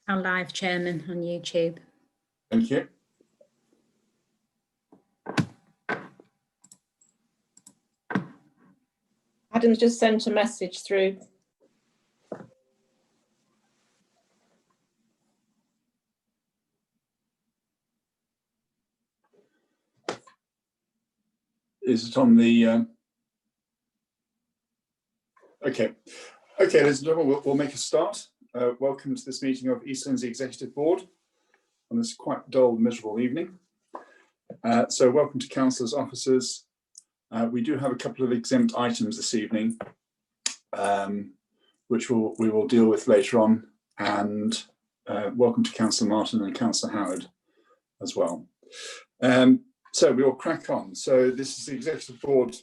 Our live chairman on YouTube. Thank you. Adam's just sent a message through. Is it on the... Okay, ladies and gentlemen, we'll make a start. Welcome to this meeting of East Lindsey Executive Board on this quite dull, miserable evening. So welcome to councillors, officers. We do have a couple of exempt items this evening, which we will deal with later on, and welcome to Councillor Martin and Councillor Howard as well. So we will crack on. So this is the Executive Board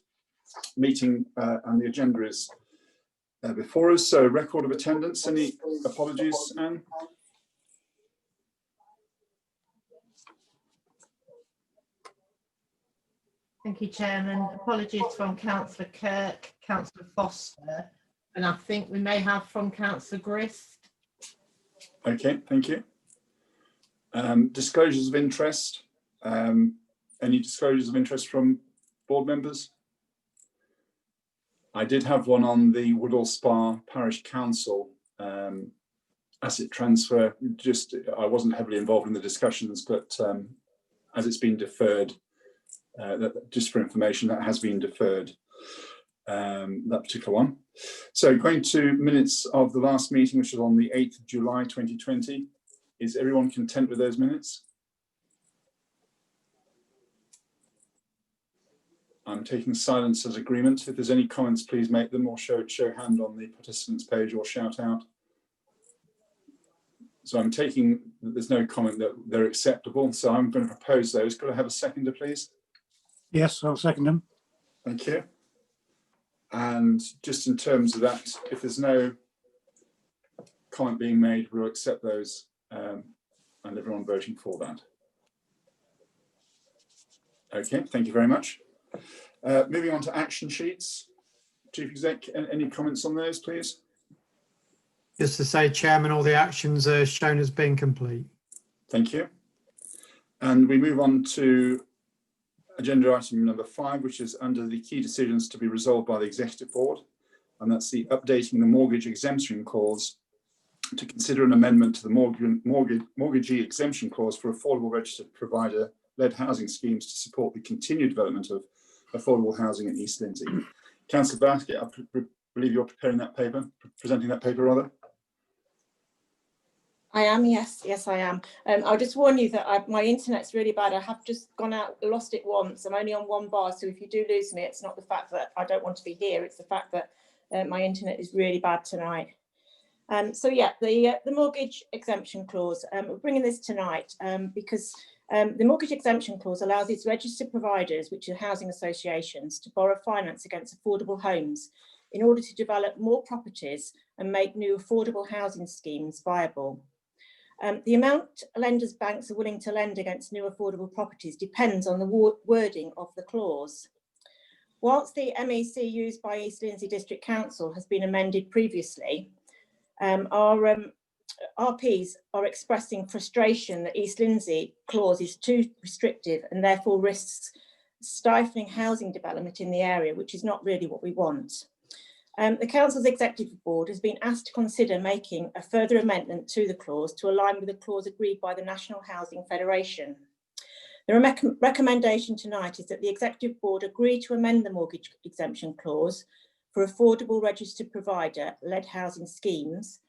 meeting, and the agenda is before us. So record of attendance. Any apologies, Anne? Thank you, Chairman. Apologies from Councillor Kirk, Councillor Foster, and I think we may have from Councillor Grist. Okay, thank you. Disclosures of interest. Any disclosures of interest from board members? I did have one on the Woodall Spa Parish Council asset transfer. I wasn't heavily involved in the discussions, but as it's been deferred, just for information, that has been deferred, that particular one. So going to minutes of the last meeting, which was on the 8th of July 2020. Is everyone content with those minutes? I'm taking silence as agreement. If there's any comments, please make them, or show hand on the participants page or shout out. So I'm taking that there's no comment, that they're acceptable. So I'm going to propose those. Could I have a seconder, please? Yes, I'll second them. Thank you. And just in terms of that, if there's no comment being made, we'll accept those, and everyone voting for that. Okay, thank you very much. Moving on to action sheets. Chief Exec, any comments on those, please? Just to say, Chairman, all the actions are shown as being complete. Thank you. And we move on to agenda item number 5, which is under the key decisions to be resolved by the Executive Board, and that's the updating the mortgage exemption clause to consider an amendment to the mortgagee exemption clause for affordable registered provider-led housing schemes to support the continued development of affordable housing in East Lindsey. Councillor Basket, I believe you're presenting that paper rather. I am, yes, I am. I'll just warn you that my internet's really bad. I have just gone out, lost it once. I'm only on one bar, so if you do lose me, it's not the fact that I don't want to be here, it's the fact that my internet is really bad tonight. So yeah, the mortgage exemption clause, we're bringing this tonight because the mortgage exemption clause allows its registered providers, which are housing associations, to borrow finance against affordable homes in order to develop more properties and make new affordable housing schemes viable. The amount lenders' banks are willing to lend against new affordable properties depends on the wording of the clause. Whilst the MEC used by East Lindsey District Council has been amended previously, our RPs are expressing frustration that East Lindsey clause is too restrictive and therefore risks stifling housing development in the area, which is not really what we want. The Council's Executive Board has been asked to consider making a further amendment to the clause to align with the clause agreed by the National Housing Federation. The recommendation tonight is that the Executive Board agree to amend the mortgage exemption clause for affordable registered provider-led housing schemes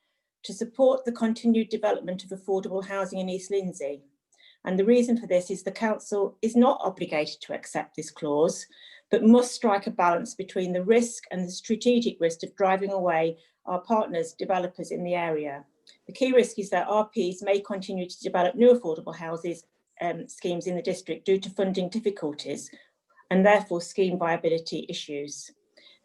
to support the continued development of affordable housing in East Lindsey. And the reason for this is the Council is not obligated to accept this clause, but must strike a balance between the risk and the strategic risk of driving away our partners, developers in the area. The key risk is that RPs may continue to develop new affordable houses schemes in the district due to funding difficulties and therefore scheme viability issues.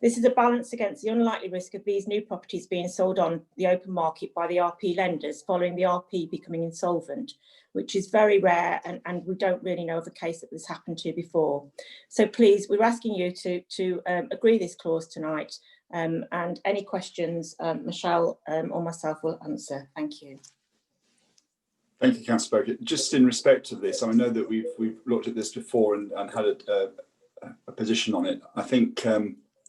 This is a balance against the unlikely risk of these new properties being sold on the open market by the RP lenders following the RP becoming insolvent, which is very rare and we don't really know of a case that this happened to before. So please, we're asking you to agree this clause tonight, and any questions Michelle or myself will answer. Thank you. Thank you, Councillor Bogut. Just in respect of this, I know that we've looked at this before and had a position on it. I think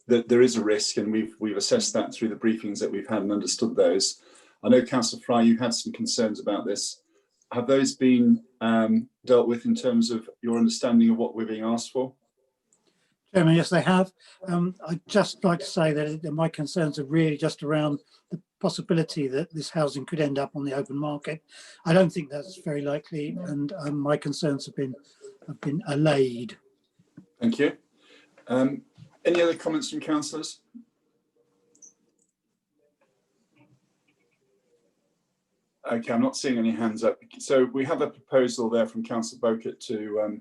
that there is a risk, and we've assessed that through the briefings that we've had and understood those. I know, Councillor Fry, you had some concerns about this. Have those been dealt with in terms of your understanding of what we're being asked for? Chairman, yes, they have. I'd just like to say that my concerns are really just around the possibility that this housing could end up on the open market. I don't think that's very likely, and my concerns have been allayed. Thank you. Any other comments from councillors? Okay, I'm not seeing any hands up. So we have a proposal there from Councillor Bogut to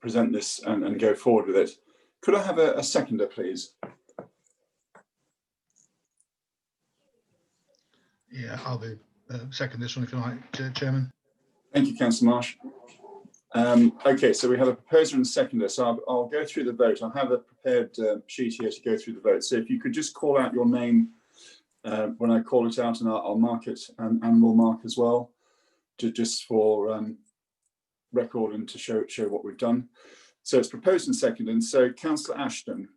present this and go forward with it. Could I have a seconder, please? Yeah, I'll be second this one if you like, Chairman. Thank you, Councillor Marsh. Okay, so we have a proposer and a seconder. So I'll go through the vote. I have a prepared sheet here to go through the vote. So if you could just call out your name when I call it out, and I'll mark it, and we'll mark as well, just for record and to show what we've done. So it's proposed and seconded. So Councillor Ashton.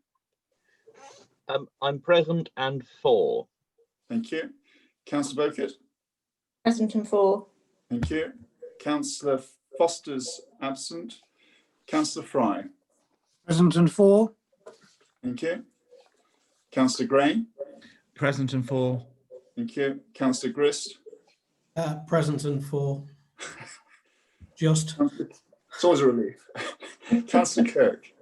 I'm present and for. Thank you. Councillor Bogut. Present and for. Thank you. Councillor Foster's absent. Councillor Fry. Present and for. Thank you. Councillor Gray. Present and for. Thank you. Councillor Grist. Present and for. Just. It's always a relief. Councillor Kirk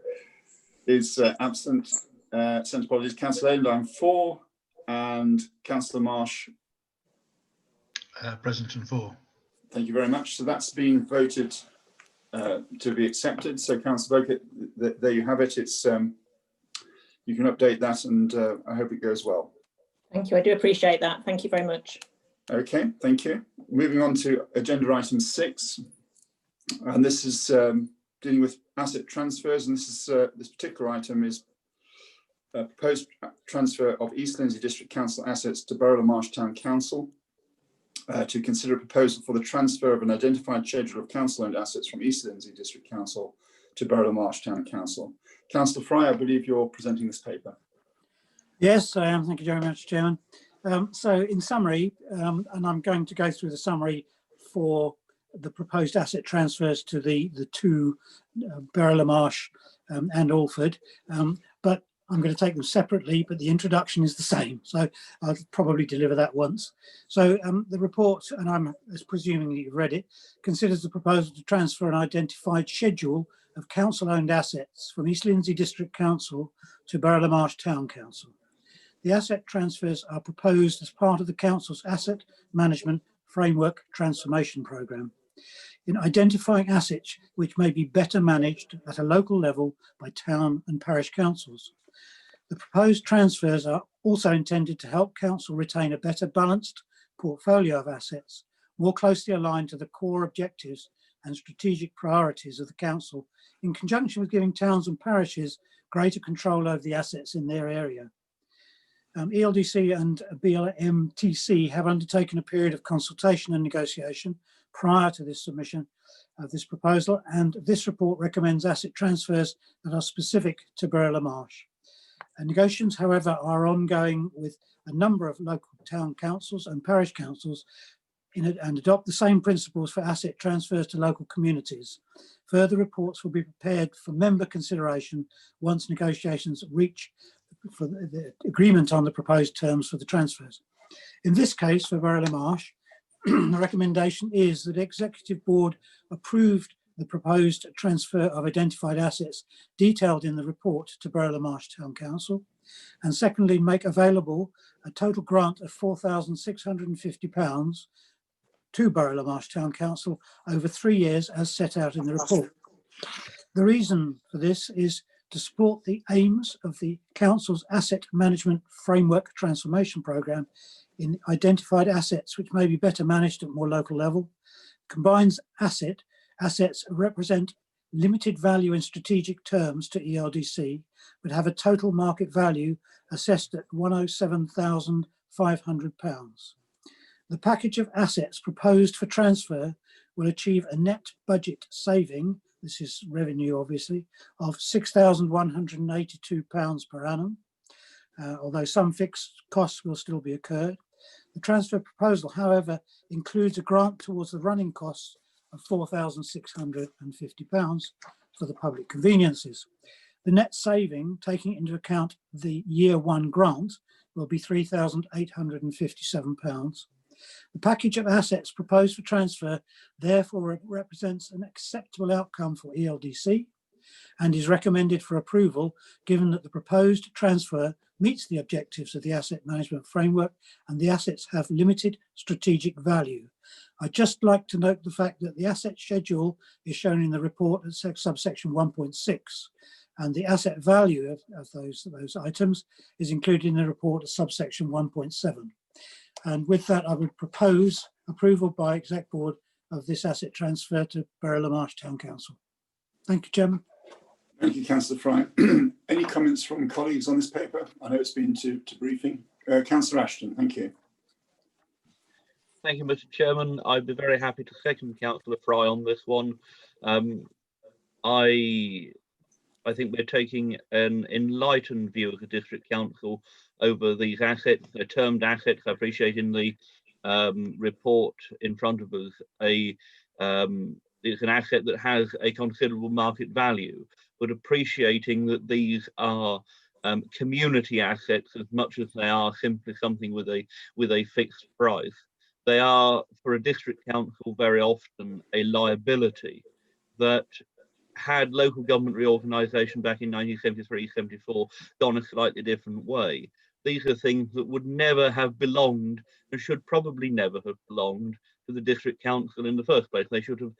is absent. Sent apologies. Councillor End, I'm for. And Councillor Marsh. Present and for. Thank you very much. So that's been voted to be accepted. So Councillor Bogut, there you have it. It's you can update that, and I hope it goes well. Thank you. I do appreciate that. Thank you very much. Okay, thank you. Moving on to agenda item 6, and this is dealing with asset transfers, and this is this particular item is a proposed transfer of East Lindsey District Council assets to Borough of Marsh Town Council. To consider a proposal for the transfer of an identified schedule of council-owned assets from East Lindsey District Council to Borough of Marsh Town Council. Councillor Fry, I believe you're presenting this paper. Yes, I am. Thank you very much, Chairman. So in summary, and I'm going to go through the summary for the proposed asset transfers to the two Borough of Marsh and Alford, but I'm going to take them separately, but the introduction is the same. So I'll probably deliver that once. So the report, and I'm presuming that you've read it, considers the proposal to transfer an identified schedule of council-owned assets from East Lindsey District Council to Borough of Marsh Town Council. The asset transfers are proposed as part of the council's asset management framework transformation programme, in identifying assets which may be better managed at a local level by town and parish councils. The proposed transfers are also intended to help council retain a better balanced portfolio of assets, more closely aligned to the core objectives and strategic priorities of the council, in conjunction with giving towns and parishes greater control over the assets in their area. ELDC and BLMTC have undertaken a period of consultation and negotiation prior to this submission of this proposal, and this report recommends asset transfers that are specific to Borough of Marsh. Negotiations, however, are ongoing with a number of local town councils and parish councils and adopt the same principles for asset transfers to local communities. Further reports will be prepared for member consideration once negotiations reach for the agreement on the proposed terms for the transfers. In this case, for Borough of Marsh, the recommendation is that the Executive Board approved the proposed transfer of identified assets detailed in the report to Borough of Marsh Town Council, and secondly, make available a total grant of £4,650 to Borough of Marsh Town Council over 3 years as set out in the report. The reason for this is to support the aims of the Council's Asset Management Framework Transformation Programme in identified assets which may be better managed at more local level, combines assets represent limited value in strategic terms to ELDC, but have a total market value assessed at £107,500. The package of assets proposed for transfer will achieve a net budget saving, this is revenue obviously, of £6,182 per annum, although some fixed costs will still be incurred. The transfer proposal, however, includes a grant towards the running costs of £4,650 for the public conveniences. The net saving, taking into account the year one grant, will be £3,857. The package of assets proposed for transfer therefore represents an acceptable outcome for ELDC and is recommended for approval, given that the proposed transfer meets the objectives of the asset management framework and the assets have limited strategic value. I'd just like to note the fact that the asset schedule is shown in the report at subsection 1.6, and the asset value of those items is included in the report at subsection 1.7. And with that, I would propose approval by Exec Board of this asset transfer to Borough Marsh Town Council. Thank you, Chairman. Thank you, Councillor Fry. Any comments from colleagues on this paper? I know it's been to briefing. Councillor Ashton, thank you. Thank you, Mr. Chairman. I'd be very happy to second Councillor Fry on this one. I think we're taking an enlightened view of the District Council over these assets. They're termed assets. I appreciate in the report in front of us, it's an asset that has a considerable market value, but appreciating that these are community assets as much as they are simply something with a fixed price. They are, for a district council, very often a liability that, had local government reorganisation back in 1973-74 gone a slightly different way, these are things that would never have belonged and should probably never have belonged to the district council in the first place. They should have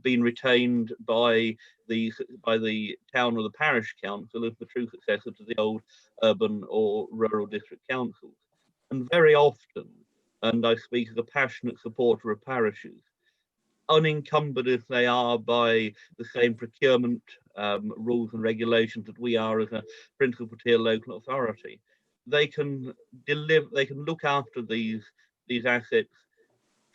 been retained by the town or the parish council as the true successor to the old urban or rural district councils. And very often, and I speak as a passionate supporter of parishes, unencumbered as they are by the same procurement rules and regulations that we are as a principal tier local authority, they can look after these assets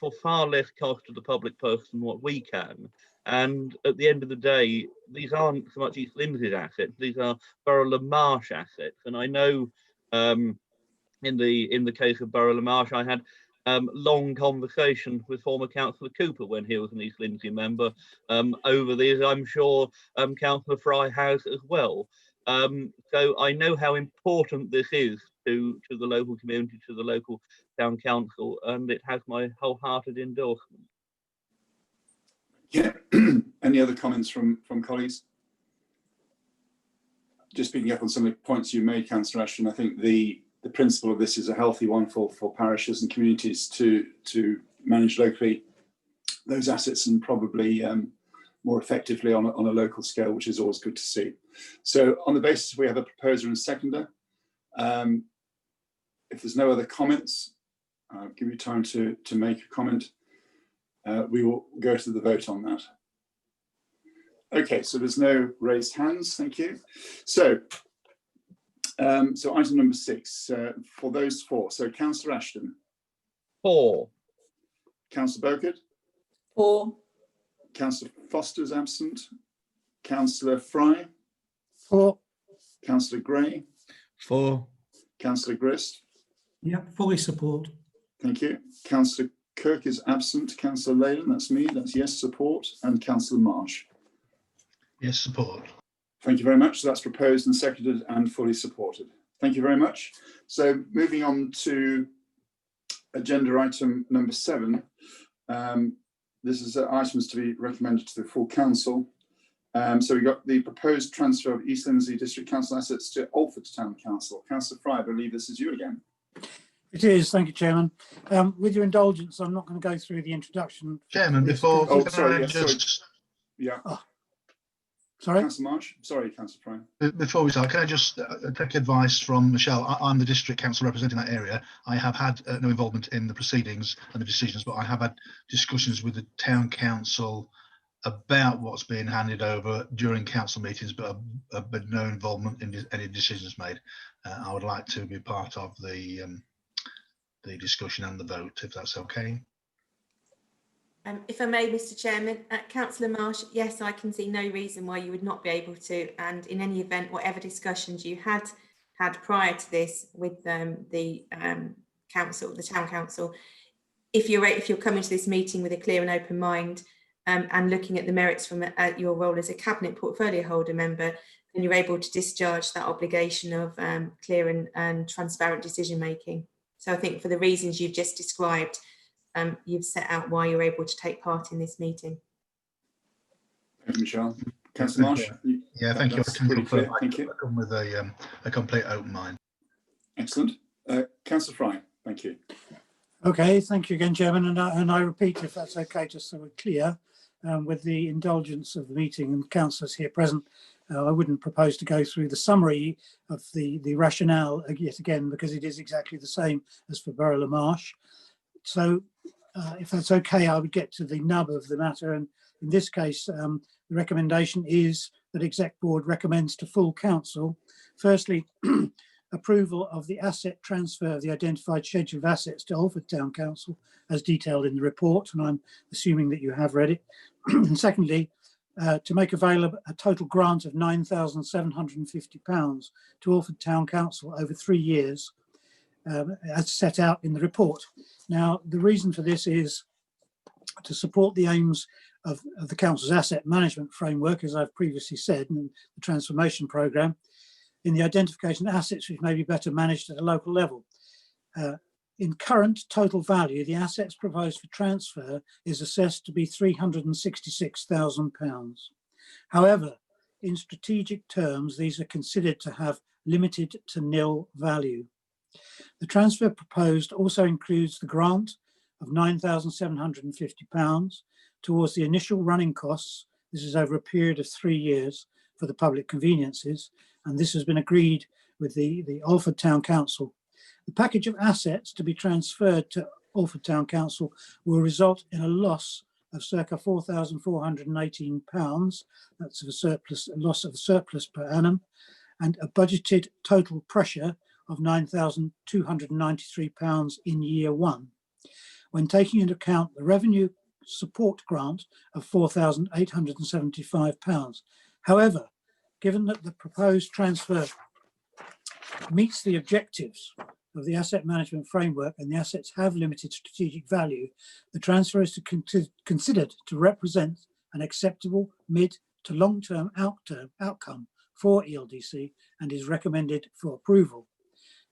for far less cost to the public purse than what we can. And at the end of the day, these aren't so much East Lindsey's assets, these are Borough La Marsh assets. And I know in the case of Borough La Marsh, I had long conversation with former Councillor Cooper when he was an East Lindsey member over these. I'm sure Councillor Fry has as well. So I know how important this is to the local community, to the local town council, and it has my wholehearted endorsement. Yeah. Any other comments from colleagues? Just picking up on some of the points you made, Councillor Ashton, I think the principle of this is a healthy one for parishes and communities to manage locally those assets, and probably more effectively on a local scale, which is always good to see. So on the basis we have a proposer and seconder, if there's no other comments, I'll give you time to make a comment. We will go to the vote on that. Okay, so there's no raised hands, thank you. So item number 6, for those four. So Councillor Ashton. 4. Councillor Beaucourt. 4. Councillor Foster is absent. Councillor Fry. 4. Councillor Gray. 4. Councillor Grist. Yep, fully support. Thank you. Councillor Kirk is absent. Councillor Leyland, that's me, that's yes, support. And Councillor Marsh. Yes, support. Thank you very much. So that's proposed and seconded and fully supported. Thank you very much. So moving on to agenda item number 7. This is items to be recommended to the full council. So we've got the proposed transfer of East Lindsey District Council assets to Alford Town Council. Councillor Fry, I believe this is you again. It is, thank you, Chairman. With your indulgence, I'm not going to go through the introduction. Chairman, before sorry. Yeah. Sorry? Councillor Marsh. Sorry, Councillor Fry. Before we start, can I just take advice from Michelle? I'm the district council representing that area. I have had no involvement in the proceedings and the decisions, but I have had discussions with the town council about what's being handed over during council meetings, but no involvement in any decisions made. I would like to be part of the the discussion and the vote, if that's okay. If I may, Mr. Chairman, Councillor Marsh, yes, I can see no reason why you would not be able to. And in any event, whatever discussions you had prior to this with the council, the town council, if you're coming to this meeting with a clear and open mind and looking at the merits from your role as a cabinet portfolio holder member, then you're able to discharge that obligation of clear and transparent decision making. So I think for the reasons you've just described, you've set out why you're able to take part in this meeting. Thank you, Michelle. Councillor Marsh? Yeah, thank you. I can Pretty clear. confirm Thank you. I come with a complete open mind. Excellent. Councillor Fry, thank you. Okay, thank you again, Chairman. And I repeat, if that's okay, just so we're clear, with the indulgence of the meeting and councillors here present, I wouldn't propose to go through the summary of the rationale yet again, because it is exactly the same as for Borough La Marche. So if that's okay, I would get to the nub of the matter. And in this case, the recommendation is that Exec Board recommends to full council, firstly, approval of the asset transfer of the identified schedule of assets to Alford Town Council as detailed in the report, and I'm assuming that you have read it. And secondly, to make available a total grant of £9,750 to Alford Town Council over 3 years, as set out in the report. Now, the reason for this is to support the aims of the Council's asset management framework, as I've previously said, and the transformation programme, in the identification of assets which may be better managed at a local level. In current total value, the assets proposed for transfer is assessed to be £366,000. However, in strategic terms, these are considered to have limited to nil value. The transfer proposed also includes the grant of £9,750 towards the initial running costs. This is over a period of 3 years for the public conveniences, and this has been agreed with the Alford Town Council. The package of assets to be transferred to Alford Town Council will result in a loss of circa £4,418. That's a loss of surplus per annum, and a budgeted total pressure of £9,293 in year one. When taking into account the revenue support grant of £4,875. However, given that the proposed transfer meets the objectives of the asset management framework and the assets have limited strategic value, the transfer is considered to represent an acceptable mid to long-term outcome for ELDC and is recommended for approval.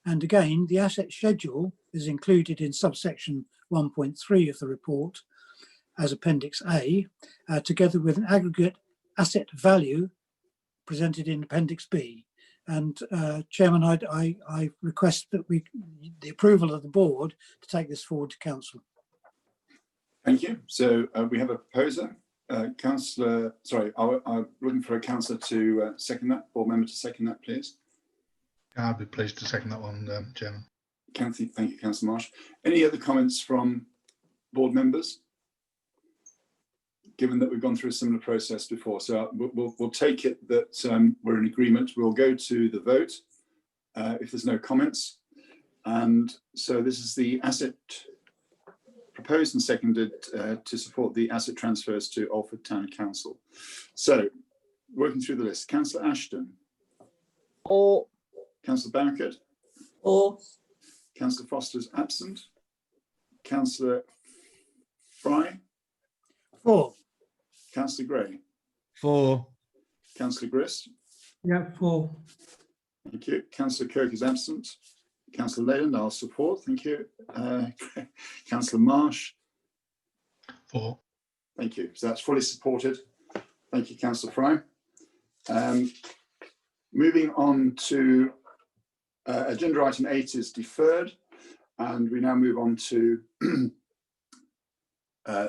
And again, the asset schedule is included in subsection 1.3 of the report as Appendix A, together with an aggregate asset value presented in Appendix B. And Chairman, I request that the approval of the board to take this forward to council. Thank you. So we have a proposer. Councillor, sorry, I'm looking for a councillor to second that, board member to second that, please. I'd be pleased to second that one, Chairman. Thank you, Councillor Marsh. Any other comments from board members? Given that we've gone through a similar process before, so we'll take it that we're in agreement. We'll go to the vote if there's no comments. And so this is the asset proposed and seconded to support the asset transfers to Alford Town Council. So working through the list, Councillor Ashton. Or. Councillor Barricott. Or. Councillor Foster's absent. Councillor Fry. For. Councillor Gray. For. Councillor Grist. Yeah, for. Thank you. Councillor Kirk is absent. Councillor Leyland, I'll support. Thank you. Councillor Marsh. For. Thank you. So that's fully supported. Thank you, Councillor Fry. Moving on to agenda item 8 is deferred, and we now move on to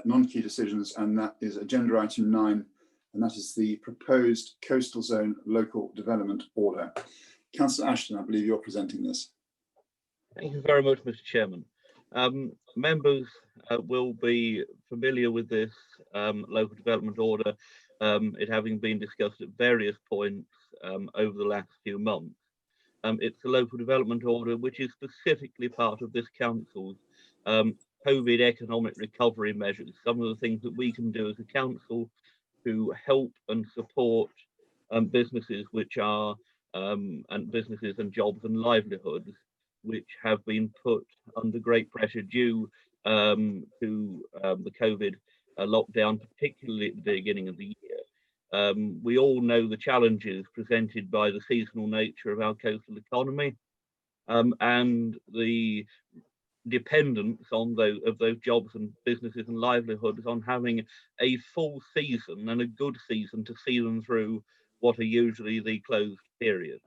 non-key decisions, and that is agenda item 9, and that is the proposed coastal zone local development order. Councillor Ashton, I believe you're presenting this. Thank you very much, Mr. Chairman. Members will be familiar with this local development order, it having been discussed at various points over the last few months. It's a local development order which is specifically part of this council's COVID economic recovery measures. Some of the things that we can do as a council to help and support businesses which are and businesses and jobs and livelihoods which have been put under great pressure due to the COVID lockdown, particularly at the beginning of the year. We all know the challenges presented by the seasonal nature of our coastal economy and the dependence on those jobs and businesses and livelihoods on having a full season and a good season to see them through what are usually the closed periods.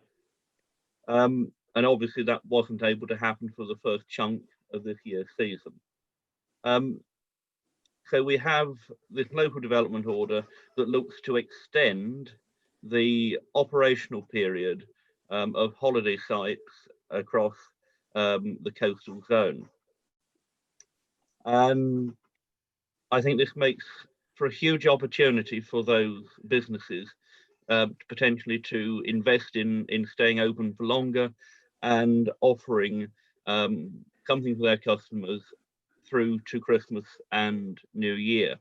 And obviously that wasn't able to happen for the first chunk of this year's season. So we have this local development order that looks to extend the operational period of holiday sites across the coastal zone. And I think this makes for a huge opportunity for those businesses potentially to invest in staying open for longer and offering something for their customers through to Christmas and New Year.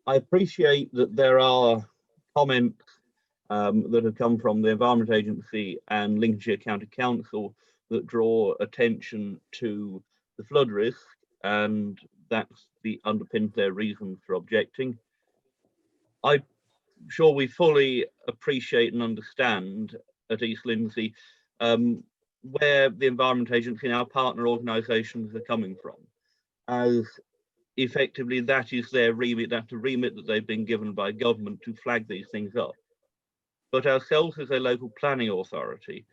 I appreciate that there are comments that have come from the Environment Agency and Lincolnshire County Council that draw attention to the flood risk, and that's underpins their reasons for objecting. I'm sure we fully appreciate and understand at East Lindsey where the Environment Agency and our partner organisations are coming from, as effectively that is their remit, that's the remit that they've been given by government to flag these things up. But ourselves as a local planning authority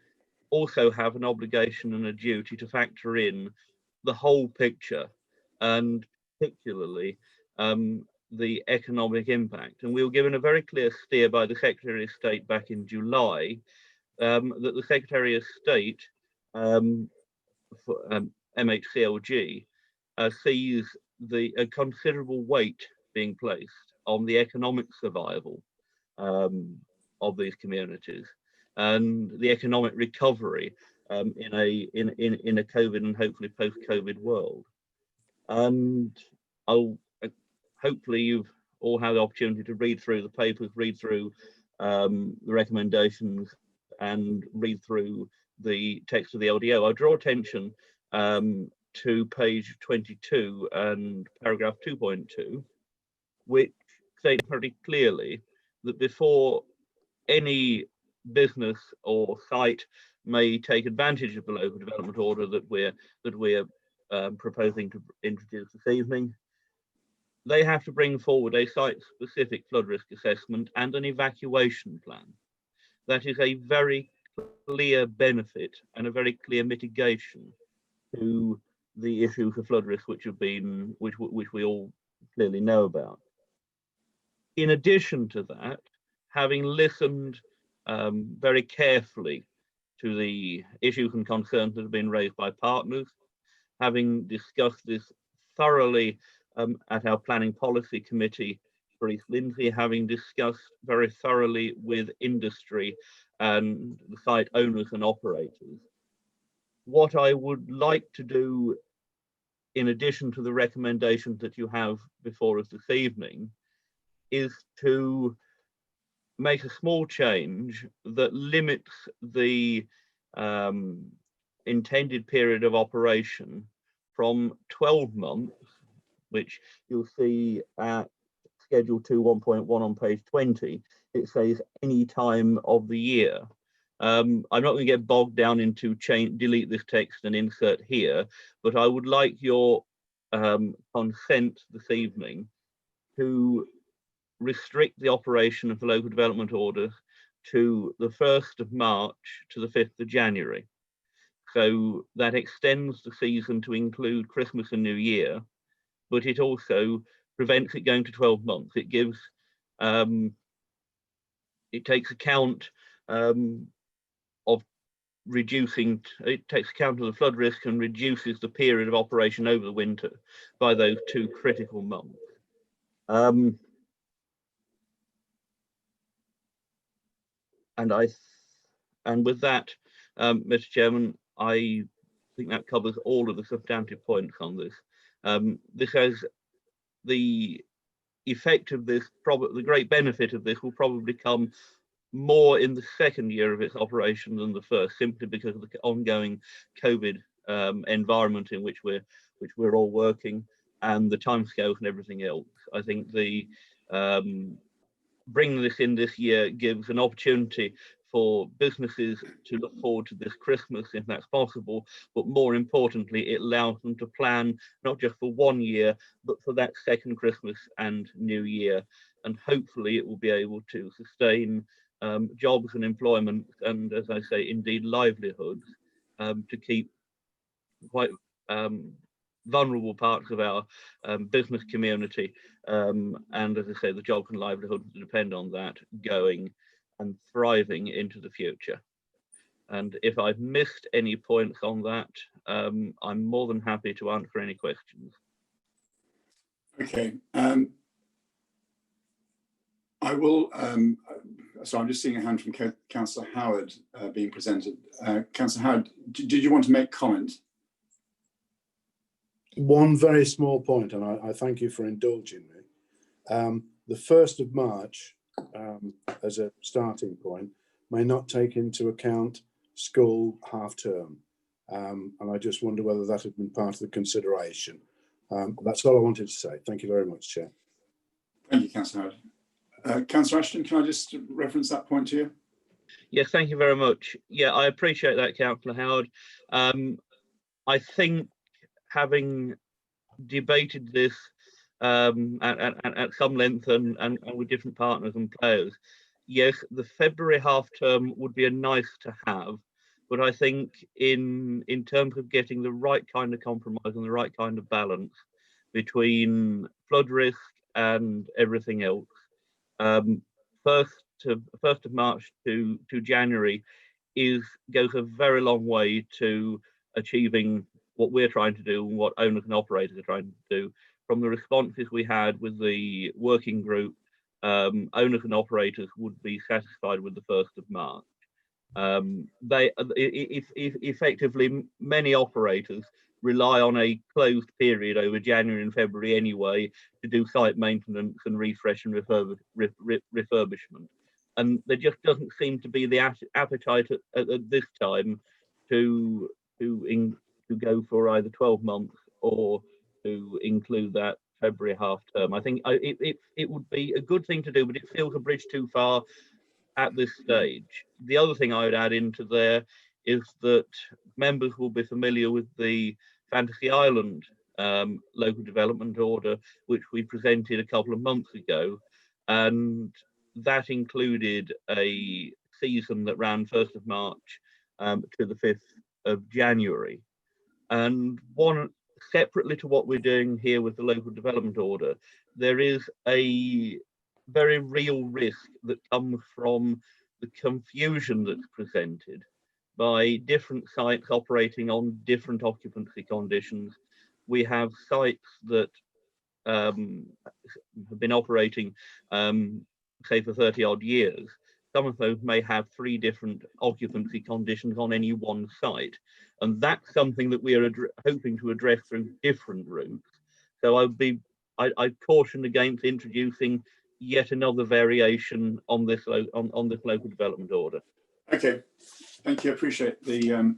also have an obligation and a duty to factor in the whole picture, and particularly the economic impact. And we were given a very clear steer by the Secretary of State back in July that the Secretary of State for MHCLG sees a considerable weight being placed on the economic survival of these communities and the economic recovery in a COVID and hopefully post-COVID world. And hopefully you've all had the opportunity to read through the papers, read through the recommendations, and read through the text of the LDO. I draw attention to page 22 and paragraph 2.2, which states very clearly that before any business or site may take advantage of the local development order that we're proposing to introduce this evening, they have to bring forward a site-specific flood risk assessment and an evacuation plan. That is a very clear benefit and a very clear mitigation to the issues of flood risk which we all clearly know about. In addition to that, having listened very carefully to the issues and concerns that have been raised by partners, having discussed this thoroughly at our planning policy committee for East Lindsey, having discussed very thoroughly with industry and the site owners and operators, what I would like to do, in addition to the recommendations that you have before us this evening, is to make a small change that limits the intended period of operation from 12 months, which you'll see at schedule 2 1.1 on page 20. It says any time of the year. I'm not going to get bogged down into delete this text and insert here, but I would like your consent this evening to restrict the operation of the local development order to the 1st of March to the 5th of January. So that extends the season to include Christmas and New Year, but it also prevents it going to 12 months. It gives, it takes account of reducing, it takes account of the flood risk and reduces the period of operation over the winter by those 2 critical months. And And with that, Mr. Chairman, I think that covers all of the substantive points on this. This has the effect of this, the great benefit of this will probably come more in the second year of its operation than the first, simply because of the ongoing COVID environment in which we're all working, and the timescales and everything else. I think the bringing this in this year gives an opportunity for businesses to look forward to this Christmas if that's possible, but more importantly, it allows them to plan not just for 1 year, but for that second Christmas and New Year. And hopefully it will be able to sustain jobs and employment, and as I say, indeed livelihoods, to keep quite vulnerable parts of our business community, and as I say, the jobs and livelihoods that depend on that going and thriving into the future. And if I've missed any points on that, I'm more than happy to answer any questions. Okay. I will, so I'm just seeing a hand from Councillor Howard being presented. Councillor Howard, did you want to make comment? One very small point, and I thank you for indulging me. The 1st of March, as a starting point, may not take into account school half term. And I just wonder whether that had been part of the consideration. That's all I wanted to say. Thank you very much, Chair. Thank you, Councillor Howard. Councillor Ashton, can I just reference that point to you? Yes, thank you very much. Yeah, I appreciate that, Councillor Howard. I think, having debated this at some length and with different partners and players, yes, the February half term would be a nice to have, but I think in terms of getting the right kind of compromise and the right kind of balance between flood risk and everything else, 1st of March to January goes a very long way to achieving what we're trying to do and what owners and operators are trying to do. From the responses we had with the working group, owners and operators would be satisfied with the 1st of March. Effectively, many operators rely on a closed period over January and February anyway to do site maintenance and refresh and refurbishment. And there just doesn't seem to be the appetite at this time to go for either 12 months or to include that February half term. I think it would be a good thing to do, but it feels a bridge too far at this stage. The other thing I would add into there is that members will be familiar with the Fantasy Island local development order, which we presented a couple of months ago, and that included a season that ran 1st of March to the 5th of January. And one, separately to what we're doing here with the local development order, there is a very real risk that comes from the confusion that's presented by different sites operating on different occupancy conditions. We have sites that have been operating, say, for 30 odd years. Some of those may have 3 different occupancy conditions on any one site. And that's something that we are hoping to address through different routes. So I'd caution against introducing yet another variation on this local development order. Okay, thank you. I appreciate the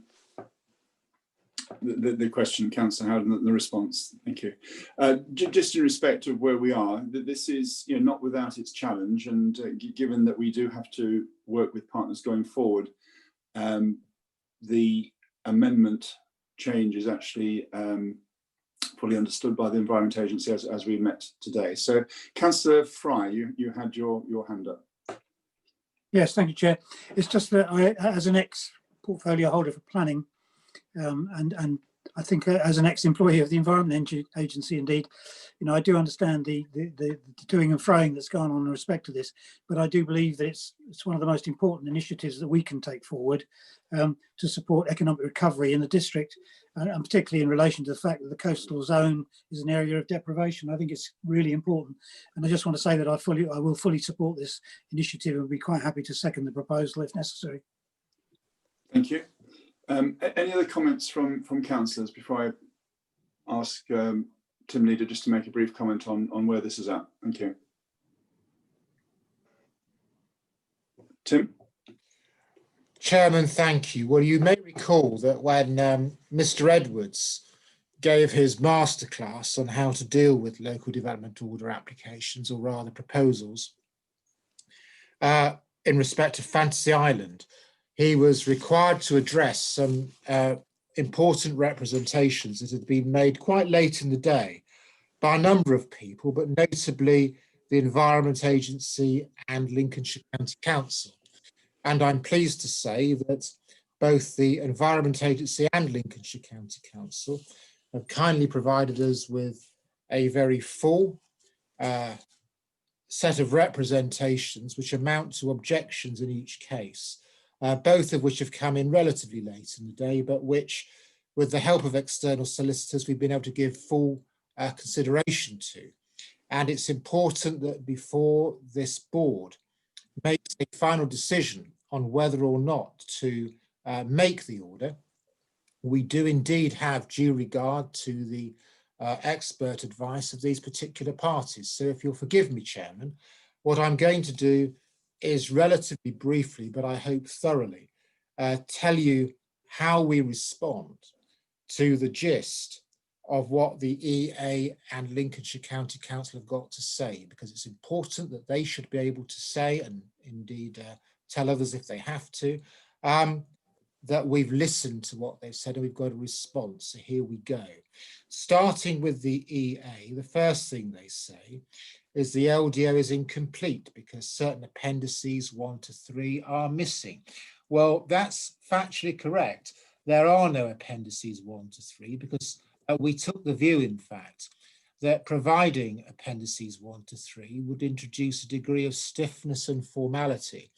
question, Councillor Howard, and the response. Thank you. Just in respect of where we are, this is not without its challenge, and given that we do have to work with partners going forward, the amendment change is actually fully understood by the Environment Agency as we met today. So, Councillor Fry, you had your hand up. Yes, thank you, Chair. It's just that I, as an ex-portfolio holder for planning, and I think as an ex-employee of the Environment Agency, indeed, I do understand the toing and froing that's gone on in respect to this, but I do believe that it's one of the most important initiatives that we can take forward to support economic recovery in the district, and particularly in relation to the fact that the coastal zone is an area of deprivation. I think it's really important, and I just want to say that I will fully support this initiative and be quite happy to second the proposal if necessary. Thank you. Any other comments from councillors before I ask Tim Leader just to make a brief comment on where this is at? Thank you. Tim? Chairman, thank you. Well, you may recall that when Mr. Edwards gave his masterclass on how to deal with local development order applications, or rather proposals, in respect of Fantasy Island, he was required to address some important representations that had been made quite late in the day by a number of people, but notably the Environment Agency and Lincolnshire County Council. And I'm pleased to say that both the Environment Agency and Lincolnshire County Council have kindly provided us with a very full set of representations which amount to objections in each case, both of which have come in relatively late in the day, but which, with the help of external solicitors, we've been able to give full consideration to. And it's important that before this board makes a final decision on whether or not to make the order, we do indeed have due regard to the expert advice of these particular parties. So if you'll forgive me, Chairman, what I'm going to do is relatively briefly, but I hope thoroughly, tell you how we respond to the gist of what the EA and Lincolnshire County Council have got to say, because it's important that they should be able to say, and indeed tell others if they have to, that we've listened to what they've said and we've got a response. So here we go. Starting with the EA, the first thing they say is the LDO is incomplete because certain appendices 1 to 3 are missing. Well, that's factually correct. There are no appendices 1 to 3 because we took the view, in fact, that providing appendices 1 to 3 would introduce a degree of stiffness and formality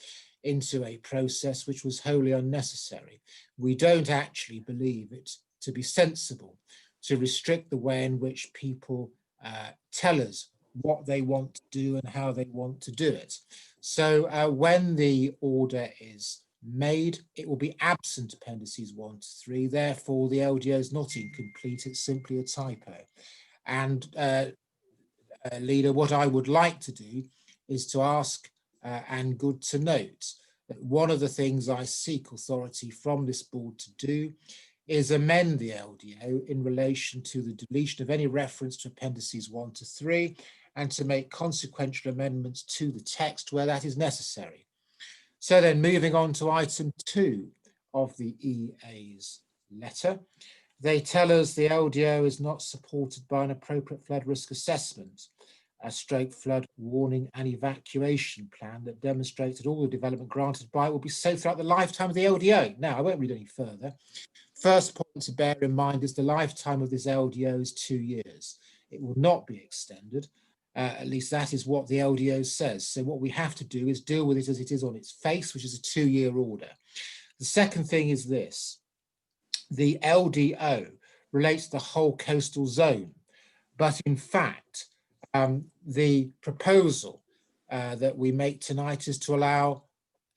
into a process which was wholly unnecessary. We don't actually believe it to be sensible to restrict the way in which people tell us what they want to do and how they want to do it. So when the order is made, it will be absent appendices 1 to 3. Therefore, the LDO is not incomplete, it's simply a typo. And Leader, what I would like to do is to ask, and good to note, that one of the things I seek authority from this board to do is amend the LDO in relation to the deletion of any reference to appendices 1 to 3 and to make consequential amendments to the text where that is necessary. So then moving on to item 2 of the EA's letter, they tell us the LDO is not supported by an appropriate flood risk assessment, a stroke flood warning and evacuation plan that demonstrates that all the development granted by it will be safe throughout the lifetime of the LDO. Now, I won't read any further. First point to bear in mind is the lifetime of this LDO is 2 years. It will not be extended. At least that is what the LDO says. So what we have to do is deal with it as it is on its face, which is a 2-year order. The second thing is this. The LDO relates to the whole coastal zone, but in fact, the proposal that we make tonight is to allow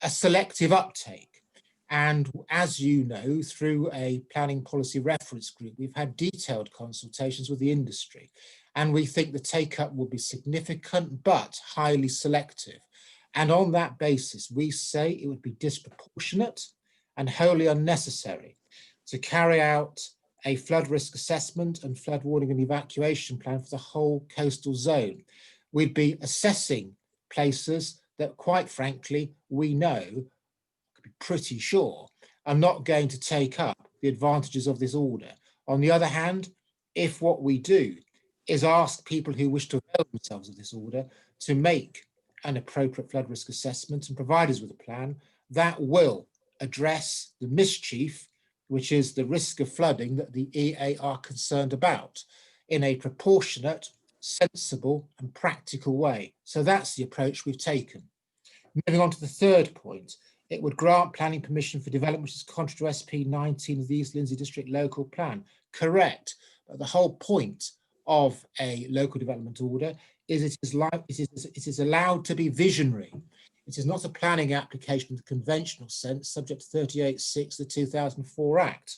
a selective uptake. And as you know, through a planning policy reference group, we've had detailed consultations with the industry. And we think the take-up will be significant, but highly selective. And on that basis, we say it would be disproportionate and wholly unnecessary to carry out a flood risk assessment and flood warning and evacuation plan for the whole coastal zone. We'd be assessing places that, quite frankly, we know, could be pretty sure, are not going to take up the advantages of this order. On the other hand, if what we do is ask people who wish to avail themselves of this order to make an appropriate flood risk assessment and provide us with a plan, that will address the mischief, which is the risk of flooding that the EA are concerned about, in a proportionate, sensible and practical way. So that's the approach we've taken. Moving on to the third point, it would grant planning permission for development which is contrary to SP 19 of the East Lindsey District Local Plan. Correct, but the whole point of a local development order is it is allowed to be visionary. It is not a planning application in the conventional sense, subject to 38(6) of the 2004 Act.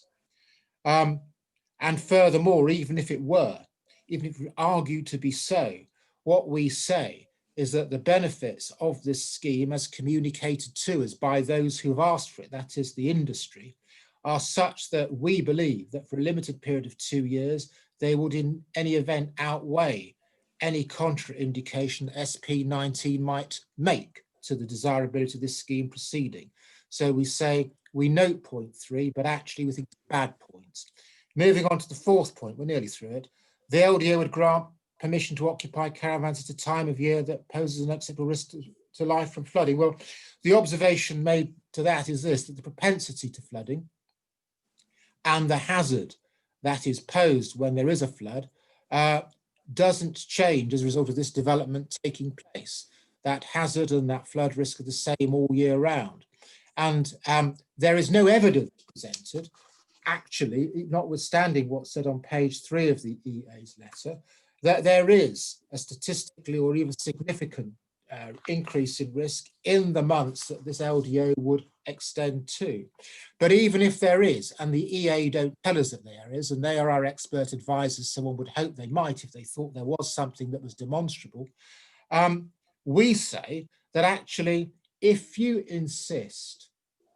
And furthermore, even if it were, even if we argue to be so, what we say is that the benefits of this scheme, as communicated to us by those who have asked for it, that is the industry, are such that we believe that for a limited period of 2 years, they would in any event outweigh any contraindication SP19 might make to the desirability of this scheme proceeding. So we say we note point 3, but actually we think it's a bad point. Moving on to the 4th point, we're nearly through it. The LDO would grant permission to occupy caravans at a time of year that poses an acceptable risk to life from flooding. Well, the observation made to that is this, that the propensity to flooding and the hazard that is posed when there is a flood doesn't change as a result of this development taking place. That hazard and that flood risk are the same all year round. And there is no evidence presented, actually, notwithstanding what's said on page 3 of the EA's letter, that there is a statistically or even significant increase in risk in the months that this LDO would extend to. But even if there is, and the EA don't tell us that there is, and they are our expert advisors, so one would hope they might if they thought there was something that was demonstrable, we say that actually, if you insist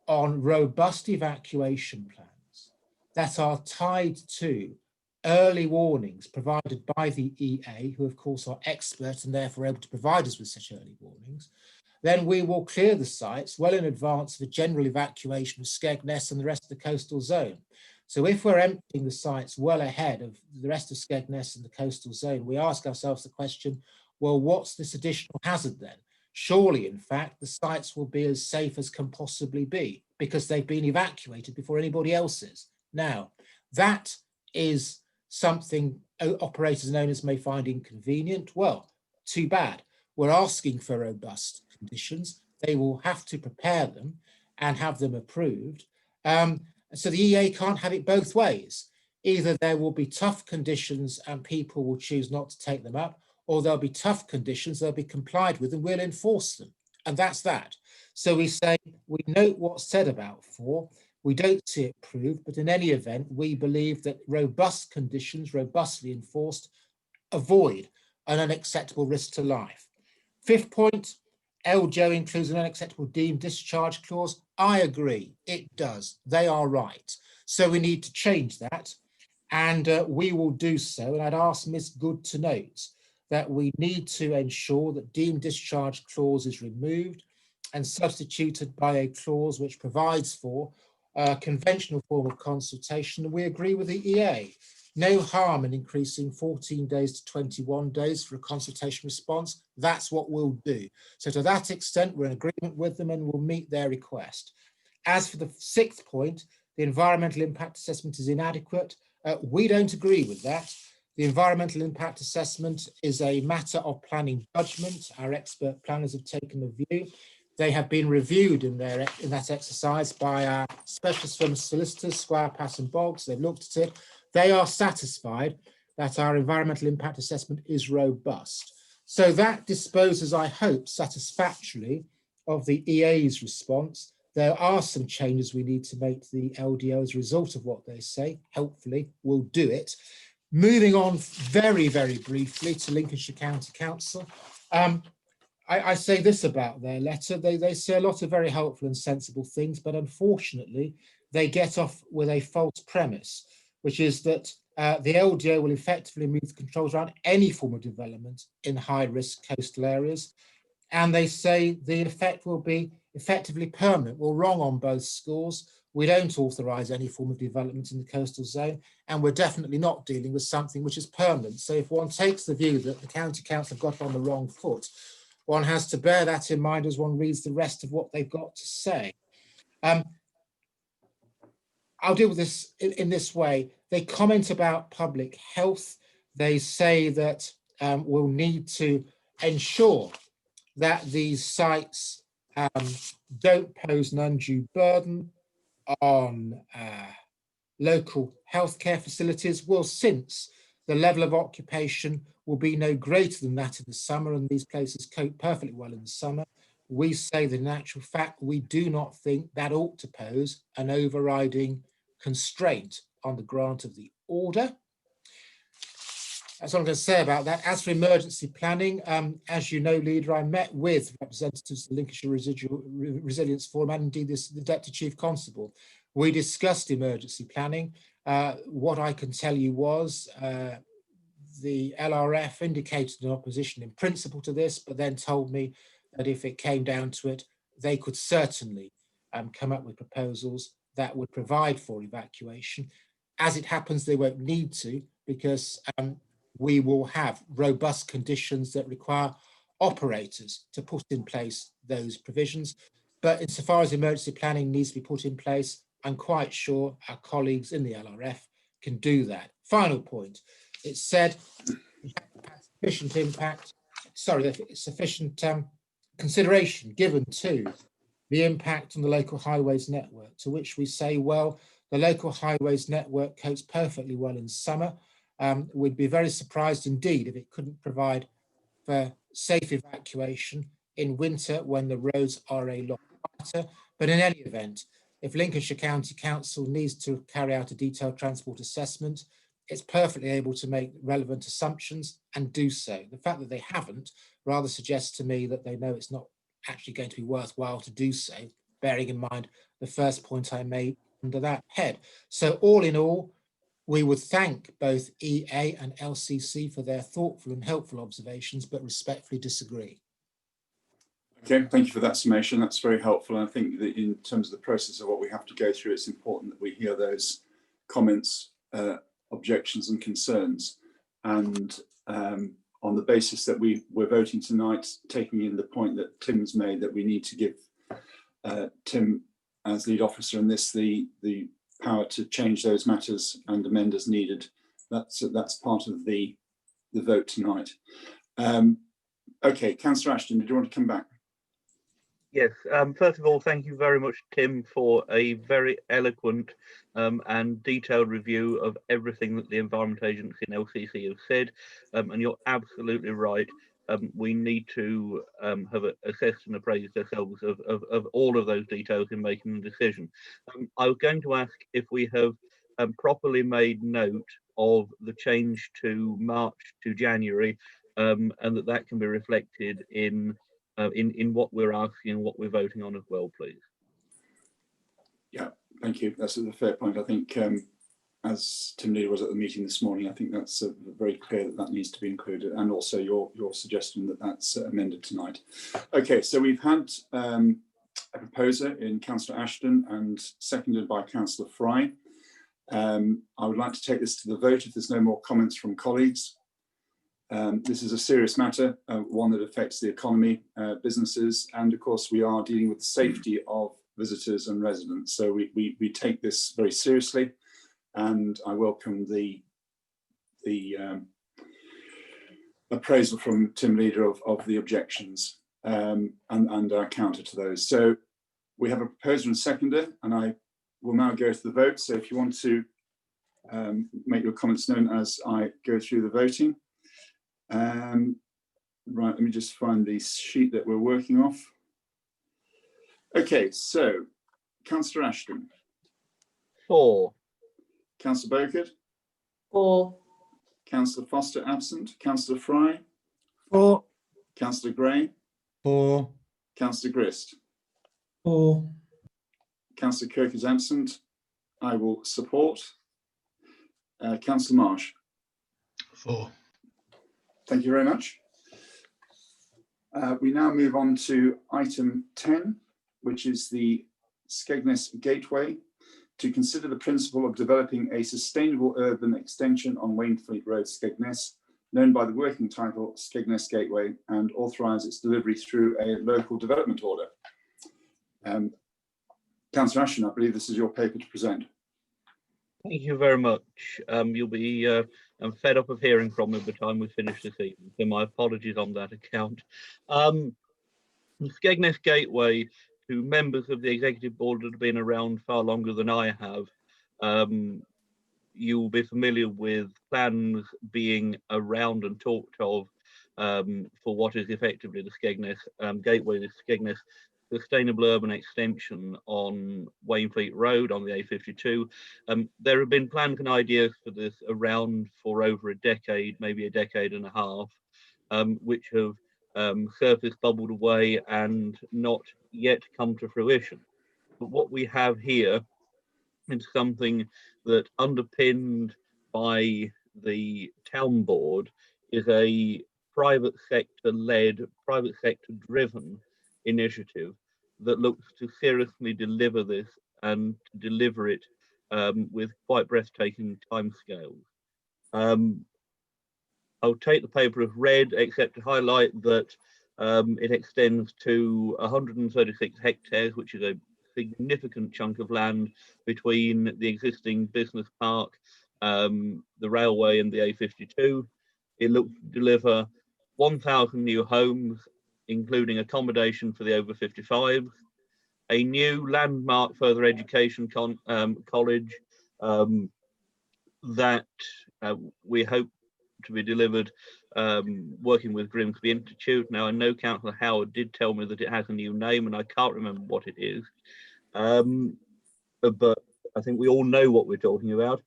on robust evacuation plans that are tied to early warnings provided by the EA, who of course are expert and therefore able to provide us with such early warnings, then we will clear the sites well in advance of a general evacuation of Skegness and the rest of the coastal zone. So if we're emptying the sites well ahead of the rest of Skegness and the coastal zone, we ask ourselves the question, well, what's this additional hazard then? Surely, in fact, the sites will be as safe as can possibly be because they've been evacuated before anybody else is. Now, that is something operators and owners may find inconvenient. Well, too bad. We're asking for robust conditions. They will have to prepare them and have them approved. So the EA can't have it both ways. Either there will be tough conditions and people will choose not to take them up, or there'll be tough conditions, they'll be complied with and we'll enforce them. And that's that. So we say, we note what's said about 4. We don't see it proved, but in any event, we believe that robust conditions, robustly enforced, avoid an unacceptable risk to life. 5th point, LDO includes an unacceptable deemed discharge clause. I agree, it does. They are right. So we need to change that, and we will do so. And I'd ask Ms. Good to note that we need to ensure that deemed discharge clause is removed and substituted by a clause which provides for a conventional form of consultation. And we agree with the EA. No harm in increasing 14 days to 21 days for a consultation response. That's what we'll do. So to that extent, we're in agreement with them and we'll meet their request. As for the 6th point, the environmental impact assessment is inadequate. We don't agree with that. The environmental impact assessment is a matter of planning judgment. Our expert planners have taken a view. They have been reviewed in that exercise by our specialist firm solicitors, Squire, Pass and Boggs. They've looked at it. They are satisfied that our environmental impact assessment is robust. So that disposes, I hope, satisfactorily of the EA's response. There are some changes we need to make to the LDO as a result of what they say. Hopefully, we'll do it. Moving on very, very briefly to Lincolnshire County Council. I say this about their letter. They say a lot of very helpful and sensible things, but unfortunately, they get off with a false premise, which is that the LDO will effectively move the controls around any form of development in high-risk coastal areas. And they say the effect will be effectively permanent. Well, wrong on both scores. We don't authorise any form of development in the coastal zone, and we're definitely not dealing with something which is permanent. So if one takes the view that the County Council have got on the wrong foot, one has to bear that in mind as one reads the rest of what they've got to say. I'll deal with this in this way. They comment about public health. They say that we'll need to ensure that these sites don't pose an undue burden on local healthcare facilities. Well, since the level of occupation will be no greater than that in the summer, and these places cope perfectly well in the summer, we say that in actual fact, we do not think that ought to pose an overriding constraint on the grant of the order. That's all I'm going to say about that. As for emergency planning, as you know, Leader, I met with representatives of the Lincolnshire Resilience Forum and indeed the Deputy Chief Constable. We discussed emergency planning. What I can tell you was the LRF indicated an opposition in principle to this, but then told me that if it came down to it, they could certainly come up with proposals that would provide for evacuation. As it happens, they won't need to, because we will have robust conditions that require operators to put in place those provisions. But insofar as emergency planning needs to be put in place, I'm quite sure our colleagues in the LRF can do that. Final point, it's said sufficient impact, sufficient consideration given to the impact on the local highways network, to which we say, well, the local highways network copes perfectly well in summer. We'd be very surprised indeed if it couldn't provide for safe evacuation in winter when the roads are a lot quieter. But in any event, if Lincolnshire County Council needs to carry out a detailed transport assessment, it's perfectly able to make relevant assumptions and do so. The fact that they haven't rather suggests to me that they know it's not actually going to be worthwhile to do so, bearing in mind the first point I made under that head. So all in all, we would thank both EA and LCC for their thoughtful and helpful observations, but respectfully disagree. Okay, thank you for that summation. That's very helpful. And I think that in terms of the process of what we have to go through, it's important that we hear those comments, objections and concerns. And on the basis that we're voting tonight, taking in the point that Tim's made, that we need to give Tim as lead officer in this the power to change those matters and amend as needed. That's part of the vote tonight. Okay, Councillor Ashton, did you want to come back? Yes, first of all, thank you very much, Tim, for a very eloquent and detailed review of everything that the Environment Agency and LCC have said. And you're absolutely right. We need to have assessed and appraised ourselves of all of those details in making the decision. I was going to ask if we have properly made note of the change to March to January, and that can be reflected in what we're asking and what we're voting on as well, please. Yeah, thank you. That's a fair point. I think as Tim Leader was at the meeting this morning, I think that's very clear that needs to be included, and also your suggestion that that's amended tonight. Okay, so we've had a proposer in Councillor Ashton and seconded by Councillor Fry. I would like to take this to the vote if there's no more comments from colleagues. This is a serious matter, one that affects the economy, businesses, and of course we are dealing with the safety of visitors and residents. So we take this very seriously, and I welcome the appraisal from Tim Leader of the objections and our counter to those. So we have a proposer and seconder, and I will now go to the vote. So if you want to make your comments known as I go through the voting. Right, let me just find the sheet that we're working off. Okay, so Councillor Ashton. 4. Councillor Beaufort. 4. Councillor Foster absent. Councillor Fry. 4. Councillor Gray. 4. Councillor Grist. 4. Councillor Kirk is absent. I will support. Councillor Marsh. 4. Thank you very much. We now move on to item 10, which is the Skegness Gateway, to consider the principle of developing a sustainable urban extension on Wainfleet Road, Skegness, known by the working title Skegness Gateway, and authorise its delivery through a local development order. Councillor Ashton, I believe this is your paper to present. Thank you very much. You'll be fed up of hearing from me by the time we finish this evening, so my apologies on that account. Skegness Gateway, to members of the Executive Board that have been around far longer than I have, you'll be familiar with plans being around and talked of for what is effectively the Skegness Gateway, the Skegness Sustainable Urban Extension on Wainfleet Road on the A52. There have been plans and ideas for this around for over a decade, maybe a decade and a half, which have surfaced, bubbled away and not yet come to fruition. But what we have here is something that, underpinned by the town board, is a private sector led, private sector driven initiative that looks to seriously deliver this and deliver it with quite breathtaking timescales. I'll take the paper as read, except to highlight that it extends to 136 hectares, which is a significant chunk of land between the existing business park, the railway and the A52. It looks to deliver 1,000 new homes, including accommodation for the over 55s, a new landmark further education college that we hope to be delivered working with Grimsby Institute. Now, I know Councillor Howard did tell me that it has a new name and I can't remember what it is, but I think we all know what we're talking about.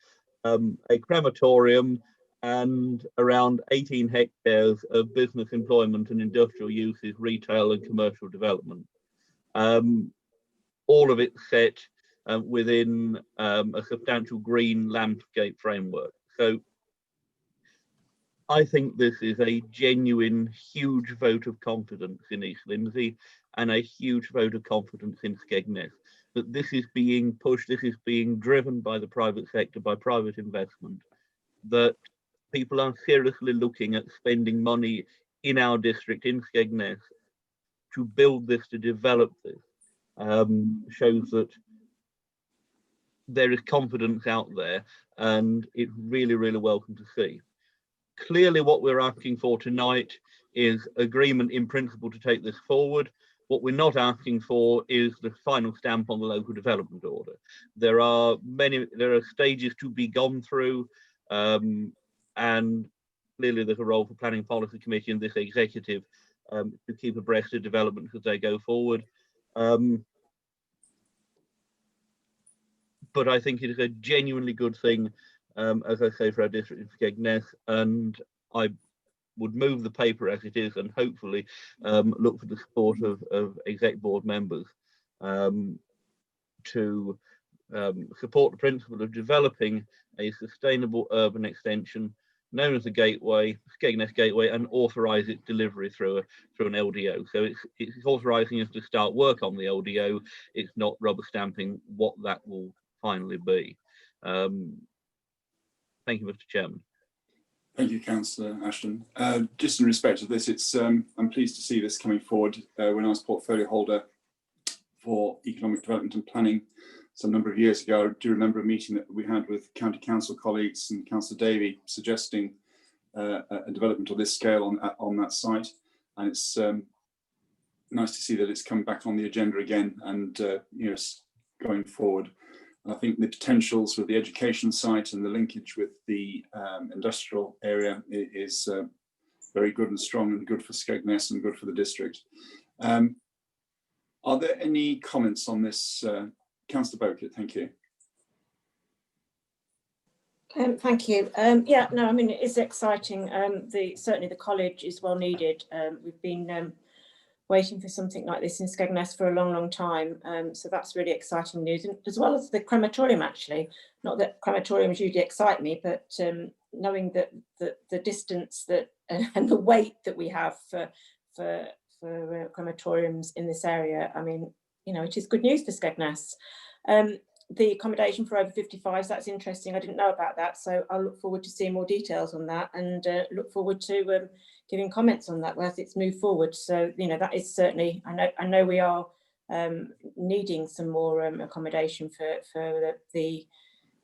A crematorium and around 18 hectares of business employment and industrial uses, retail and commercial development. All of it set within a substantial green landscape framework. So I think this is a genuine, huge vote of confidence in East Lindsey and a huge vote of confidence in Skegness, that this is being pushed, this is being driven by the private sector, by private investment, that people are seriously looking at spending money in our district, in Skegness, to build this, to develop this. Shows that there is confidence out there, and it's really, really welcome to see. Clearly, what we're asking for tonight is agreement in principle to take this forward. What we're not asking for is the final stamp on the local development order. There are stages to be gone through, and clearly there's a role for Planning Policy Committee and this executive to keep abreast of developments as they go forward. But I think it is a genuinely good thing, as I say, for our district in Skegness, and I would move the paper as it is and hopefully look for the support of exec board members to support the principle of developing a sustainable urban extension known as the Gateway, Skegness Gateway, and authorise its delivery through an LDO. So it's authorising us to start work on the LDO. It's not rubber stamping what that will finally be. Thank you, Mr. Chairman. Thank you, Councillor Ashton. Just in respect of this, I'm pleased to see this coming forward. When I was portfolio holder for economic development and planning some number of years ago, I do remember a meeting that we had with county council colleagues and Councillor Davey suggesting a development of this scale on that site, and it's nice to see that it's come back on the agenda again and going forward. And I think the potentials with the education site and the linkage with the industrial area is very good and strong, and good for Skegness and good for the district. Are there any comments on this? Councillor Bowkett, thank you. Thank you. Yeah, no, I mean, it is exciting. Certainly the college is well needed. We've been waiting for something like this in Skegness for a long, long time. So that's really exciting news, and as well as the crematorium, actually. Not that crematoriums usually excite me, but knowing that the distance that and the wait that we have for crematoriums in this area, I mean, it is good news for Skegness. The accommodation for over 55s, that's interesting. I didn't know about that, so I'll look forward to seeing more details on that, and look forward to giving comments on that as it's moved forward. So that is certainly, I know we are needing some more accommodation for the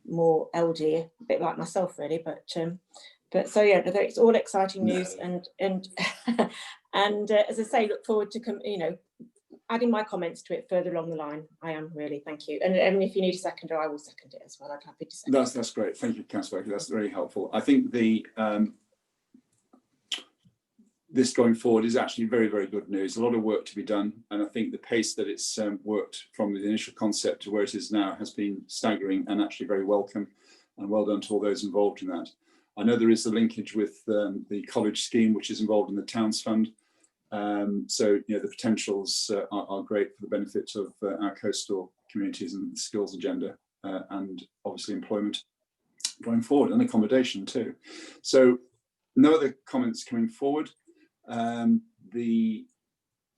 more LD, a bit like myself really, but so yeah, it's all exciting news, and and as I say, look forward to adding my comments to it further along the line. I am really, thank you. And if you need a seconder, I will second it as well. I'd happy to second. That's great. Thank you, Councillor Baker. That's very helpful. I think the this going forward is actually very, very good news. A lot of work to be done, and I think the pace that it's worked from the initial concept to where it is now has been staggering and actually very welcome, and well done to all those involved in that. I know there is a linkage with the college scheme, which is involved in the Towns Fund. So, you know, the potentials are great for the benefit of our coastal communities and the skills agenda, and obviously employment going forward, and accommodation too. So no other comments coming forward. The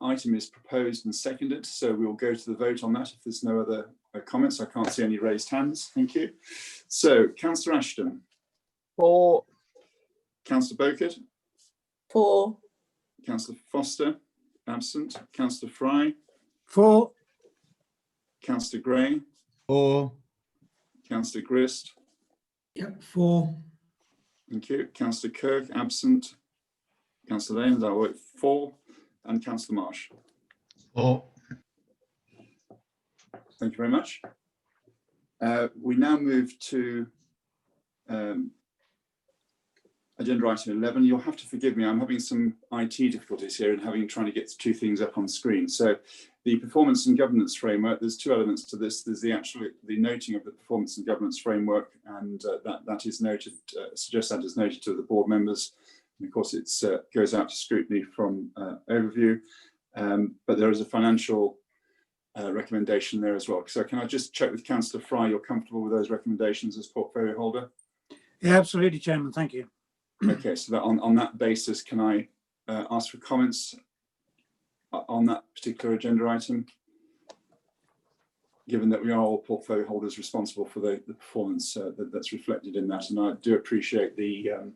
item is proposed and seconded, so we will go to the vote on that if there's no other comments. I can't see any raised hands. Thank you. So, Councillor Ashton. For. Councillor Beaucott. For. Councillor Foster. Absent. Councillor Fry. For. Councillor Gray. For. Councillor Grist. Yep, for. Thank you. Councillor Kirk. Absent. Councillor Lane, I vote for, and Councillor Marsh. For. Thank you very much. We now move to agenda item 11. You'll have to forgive me, I'm having some IT difficulties here and trying to get two things up on screen. So the performance and governance framework, there's two elements to this. There's the noting of the performance and governance framework, and that is noted, suggest that is noted to the board members. And of course, it goes out to scrutiny from overview, but there is a financial recommendation there as well. So can I just check with Councillor Fry, you're comfortable with those recommendations as portfolio holder? Yeah, absolutely, Chairman. Thank you. Okay, so that on that basis, can I ask for comments on that particular agenda item? Given that we are all portfolio holders responsible for the performance that's reflected in that, and I do appreciate the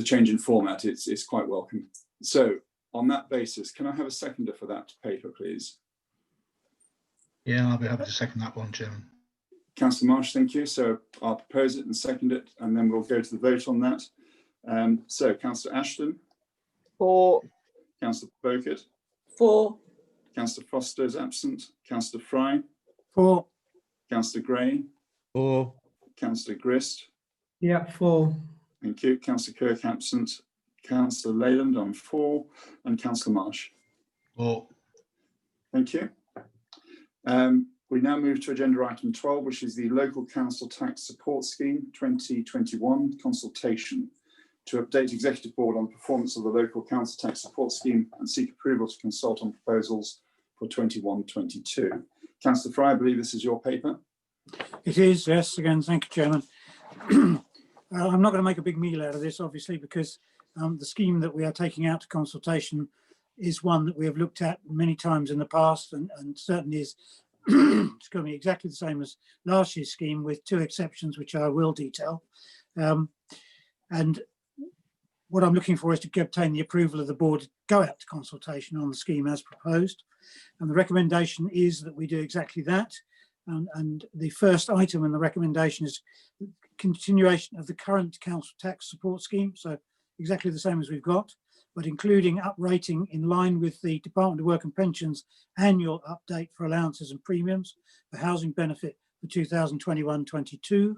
change in format, it's quite welcome. So on that basis, can I have a seconder for that paper, please? Yeah, I'll be happy to second that one, Chairman. Councillor Marsh, thank you. So I'll propose it and second it, and then we'll go to the vote on that. So Councillor Ashton. For. Councillor Beaucott. For. Councillor Foster is absent. Councillor Fry. For. Councillor Gray. For. Councillor Grist. Yeah, for. Thank you. Councillor Kirk absent. Councillor Leyland on for, and Councillor Marsh. For. Thank you. We now move to agenda item 12, which is the Local Council Tax Support Scheme 2021 consultation to update Executive Board on the performance of the Local Council Tax Support Scheme and seek approval to consult on proposals for 21-22. Councillor Fry, I believe this is your paper. It is, yes. Again, thank you, Chairman. I'm not going to make a big meal out of this, obviously, because the scheme that we are taking out to consultation is one that we have looked at many times in the past, and certainly is it's going to be exactly the same as last year's scheme, with two exceptions, which I will detail. And what I'm looking for is to obtain the approval of the board to go out to consultation on the scheme as proposed. And the recommendation is that we do exactly that. And the first item in the recommendation is continuation of the current council tax support scheme. So exactly the same as we've got, but including uprating in line with the Department of Work and Pensions annual update for allowances and premiums for housing benefit for 2021-22.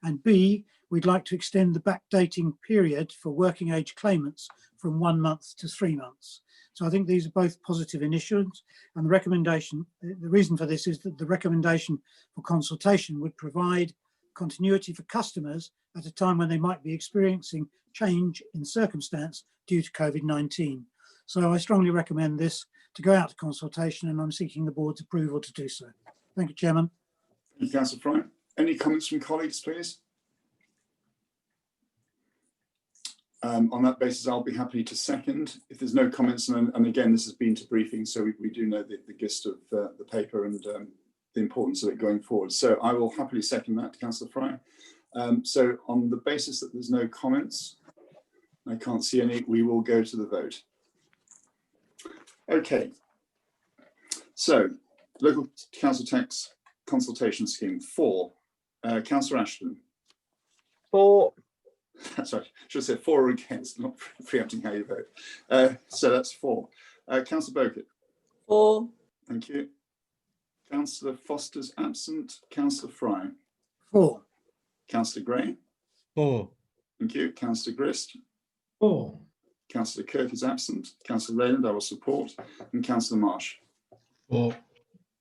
And B, we'd like to extend the backdating period for working age claimants from 1 month to 3 months. So I think these are both positive initiatives, and the recommendation, the reason for this is that the recommendation for consultation would provide continuity for customers at a time when they might be experiencing change in circumstance due to COVID-19. So I strongly recommend this to go out to consultation, and I'm seeking the board's approval to do so. Thank you, Chairman. Thank you, Councillor Fry. Any comments from colleagues, please? On that basis, I'll be happy to second. If there's no comments, and again, this has been to briefing, so we do know the gist of the paper and the importance of it going forward. So I will happily second that, Councillor Fry. So on the basis that there's no comments, I can't see any, we will go to the vote. Okay. So, Local Council Tax Consultation Scheme 4. Councillor Ashton. For. Sorry, should I say for or against, not preempting how you vote. So that's 4. Councillor Beaucott. For. Thank you. Councillor Foster's absent. Councillor Fry. For. Councillor Gray. For. Thank you. Councillor Grist. For. Councillor Kirk is absent. Councillor Leyland, I will support, and Councillor Marsh. Or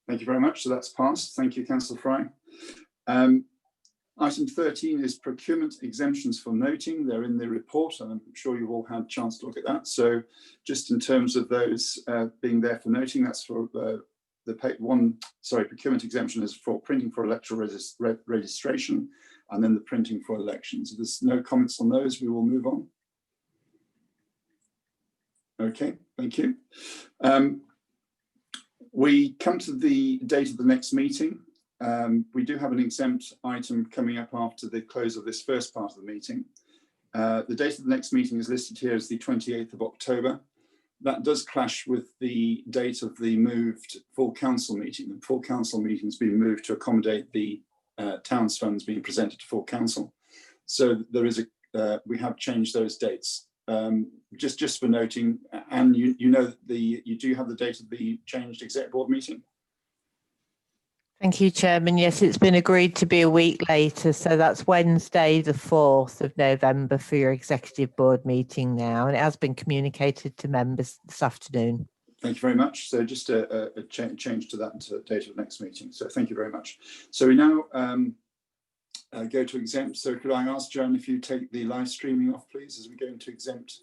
Thank you very much. So that's passed. Thank you, Councillor Fry. Item 13 is procurement exemptions for noting. They're in the report, and I'm sure you've all had a chance to look at that. So just in terms of those being there for noting, that's for procurement exemption is for printing for electoral registration, and then the printing for elections. If there's no comments on those, we will move on. Okay, thank you. We come to the date of the next meeting. We do have an exempt item coming up after the close of this first part of the meeting. The date of the next meeting is listed here as the 28th of October. That does clash with the date of the moved full council meeting. The full council meeting has been moved to accommodate the town's funds being presented to full council. So there is we have changed those dates. Just for noting, and you know that you do have the date of the changed exec board meeting. Thank you, Chairman. Yes, it's been agreed to be a week later, so that's Wednesday, the 4th of November for your executive board meeting now, and it has been communicated to members this afternoon. Thank you very much. So just a change to that date of next meeting. So thank you very much. So we now go to exempt. So could I ask Joan if you take the live streaming off, please, as we go into exempt